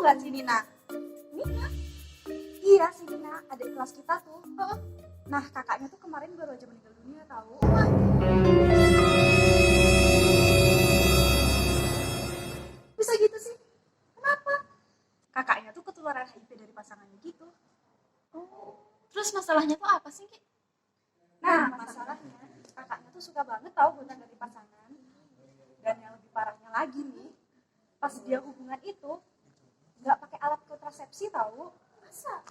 nggak si Nina? Nina? Iya si Nina, adik kelas kita tuh. Nah kakaknya tuh kemarin baru aja meninggal dunia tahu. Bisa gitu sih? Kenapa? Kakaknya tuh ketularan HIV dari pasangannya gitu. Terus masalahnya tuh apa sih, Ki? Nah masalahnya kakaknya tuh suka banget tahu gonta dari pasangan. Dan yang lebih parahnya lagi nih, pas dia hubungan itu nggak pakai alat kontrasepsi tahu. Masa?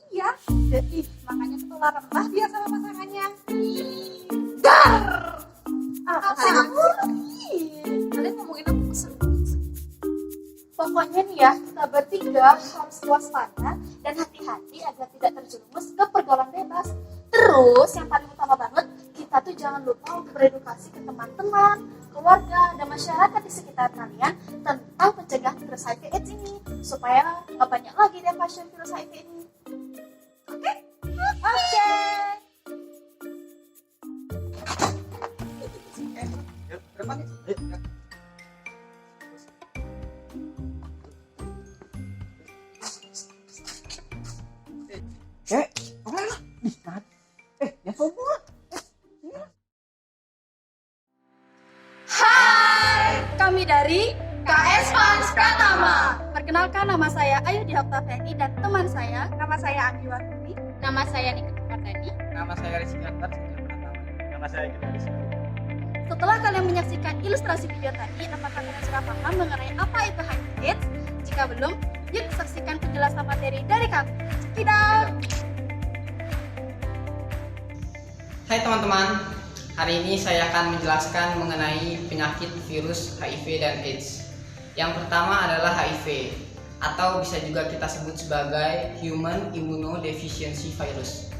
Iya, jadi makanya ketularan lah dia sama pasangannya. Dar! Apa sih? Kalian ngomongin aku kesel. Pokoknya nih ya, kita bertiga harus waspada dan hati-hati agar tidak terjerumus ke pergaulan bebas. Terus yang paling utama banget, kita tuh jangan lupa untuk beredukasi ke teman-teman, keluarga, dan masyarakat di sekitar kalian tentang pencegahan virus HIV/AIDS ini, supaya nggak banyak lagi deh pasien virus HIV ini. Oke? Oke. Yuk, ke depan nih. Ayo. Kemana lah? Ya sombong. Kami dari KS Fans Pratama. Perkenalkan nama saya Ayu Dihoktaveni dan teman saya. Nama saya Andi Waturi. Nama saya Nika Mardani. Nama saya Rizky Akbar, nama saya Rizky. Setelah kalian menyaksikan ilustrasi video tadi, apakah kalian sudah paham mengenai apa itu HIV/AIDS? Jika belum, yuk saksikan penjelasan materi dari kami. Check it out! Hai teman-teman, hari ini saya akan menjelaskan mengenai penyakit virus HIV dan AIDS. Yang pertama adalah HIV, atau bisa juga kita sebut sebagai Human Immunodeficiency Virus.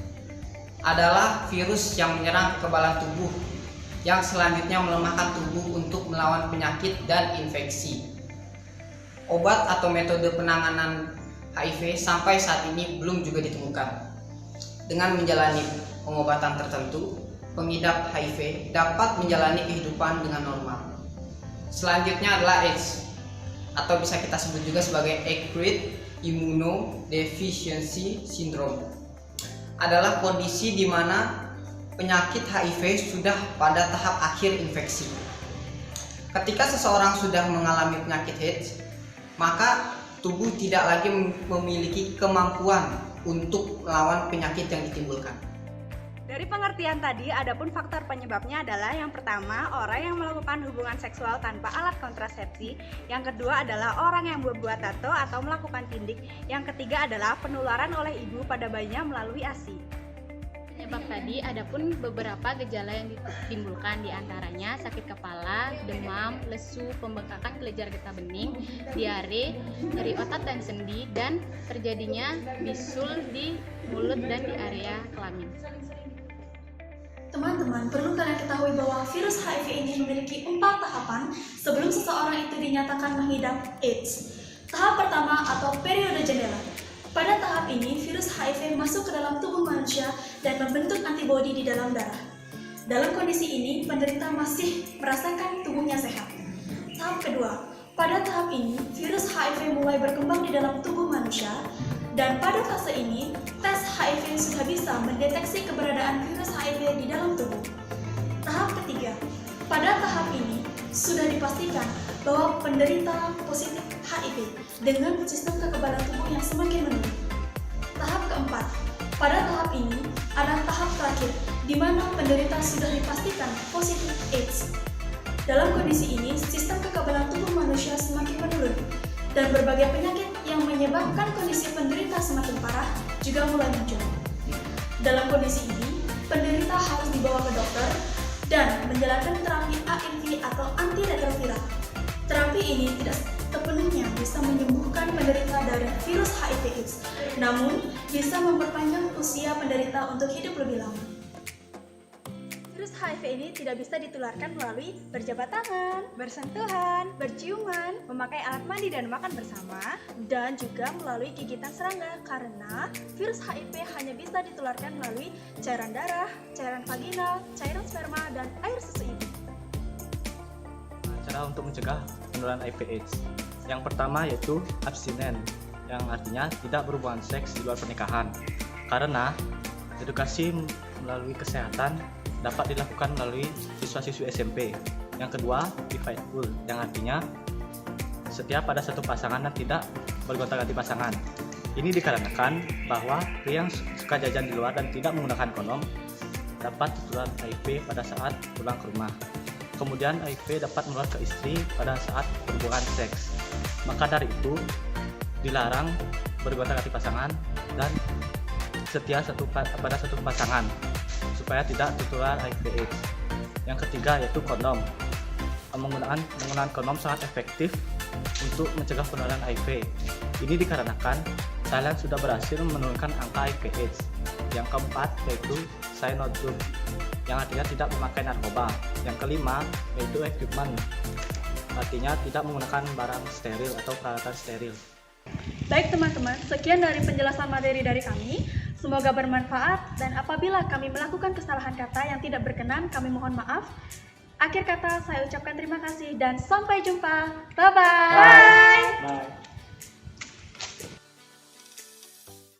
Adalah virus yang menyerang kekebalan tubuh, yang selanjutnya melemahkan tubuh untuk melawan penyakit dan infeksi. Obat atau metode penanganan HIV sampai saat ini belum juga ditemukan. Dengan menjalani pengobatan tertentu, pengidap HIV dapat menjalani kehidupan dengan normal. Selanjutnya adalah AIDS, atau bisa kita sebut juga sebagai Acute Immunodeficiency Syndrome. Adalah kondisi di mana penyakit HIV sudah pada tahap akhir infeksi. Ketika seseorang sudah mengalami penyakit AIDS, maka tubuh tidak lagi memiliki kemampuan untuk melawan penyakit yang ditimbulkan. Dari pengertian tadi, adapun faktor penyebabnya adalah yang pertama, orang yang melakukan hubungan seksual tanpa alat kontrasepsi. Yang kedua adalah orang yang berbuat tato atau melakukan tindik. Yang ketiga adalah penularan oleh ibu pada bayinya melalui ASI. Penyebab tadi adapun beberapa gejala yang ditimbulkan, diantaranya sakit kepala, demam, lesu, pembengkakan kelenjar getah bening, diare, nyeri otot dan sendi, dan terjadinya bisul di mulut dan di area kelamin. Teman-teman, perlu kalian ketahui bahwa virus HIV ini memiliki 4 tahapan sebelum seseorang itu dinyatakan mengidap AIDS. Tahap pertama atau periode jendela. Pada tahap ini, virus HIV masuk ke dalam tubuh manusia dan membentuk antibodi di dalam darah. Dalam kondisi ini, penderita masih merasakan tubuhnya sehat. Tahap kedua, pada tahap ini, virus HIV mulai berkembang di dalam tubuh manusia, dan pada fase ini, tes HIV sudah bisa mendeteksi keberadaan virus HIV di dalam tubuh. Tahap ketiga, pada tahap ini sudah dipastikan bahwa penderita positif HIV dengan sistem kekebalan tubuh yang semakin menurun. Tahap keempat, pada tahap ini ada tahap terakhir di mana penderita sudah dipastikan positif AIDS. Dalam kondisi ini, sistem kekebalan tubuh manusia semakin menurun dan berbagai penyakit yang menyebabkan kondisi penderita semakin parah juga mulai muncul. Dalam kondisi ini, penderita harus dibawa ke dokter dan menjalankan terapi ARV atau antiretroviral. Terapi ini tidak sepenuhnya bisa menyembuhkan penderita dari virus HIV/AIDS, namun bisa memperpanjang usia penderita untuk hidup lebih lama. Virus HIV ini tidak bisa ditularkan melalui berjabat tangan, bersentuhan, berciuman, memakai alat mandi dan makan bersama, dan juga melalui gigitan serangga karena virus HIV hanya bisa ditularkan melalui cairan darah, cairan vaginal, cairan sperma, dan air susu ibu. Cara untuk mencegah penularan HIV/AIDS. Yang pertama yaitu abstinen, yang artinya tidak berhubungan seks di luar pernikahan. Karena edukasi melalui kesehatan dapat dilakukan melalui siswa-siswi SMP. Yang kedua, divide, yang artinya setia pada satu pasangan dan tidak bergonta-ganti pasangan. Ini dikarenakan bahwa pria yang suka jajan di luar dan tidak menggunakan kondom dapat tertular HIV pada saat pulang ke rumah. Kemudian HIV dapat menular ke istri pada saat berhubungan seks. Maka dari itu dilarang bergonta-ganti pasangan dan setia pada satu pasangan supaya tidak tertular HIV/AIDS. Yang ketiga yaitu kondom. Menggunakan kondom sangat efektif untuk mencegah penularan HIV. Ini dikarenakan Thailand sudah berhasil menurunkan angka HIV/AIDS. Yang keempat yaitu say no drug, yang artinya tidak memakai narkoba. Yang kelima yaitu equipment, artinya tidak menggunakan barang steril atau peralatan steril. Baik teman-teman, sekian dari penjelasan materi dari kami. Semoga bermanfaat dan apabila kami melakukan kesalahan kata yang tidak berkenan, kami mohon maaf. Akhir kata saya ucapkan terima kasih dan sampai jumpa. Bye-bye. Bye.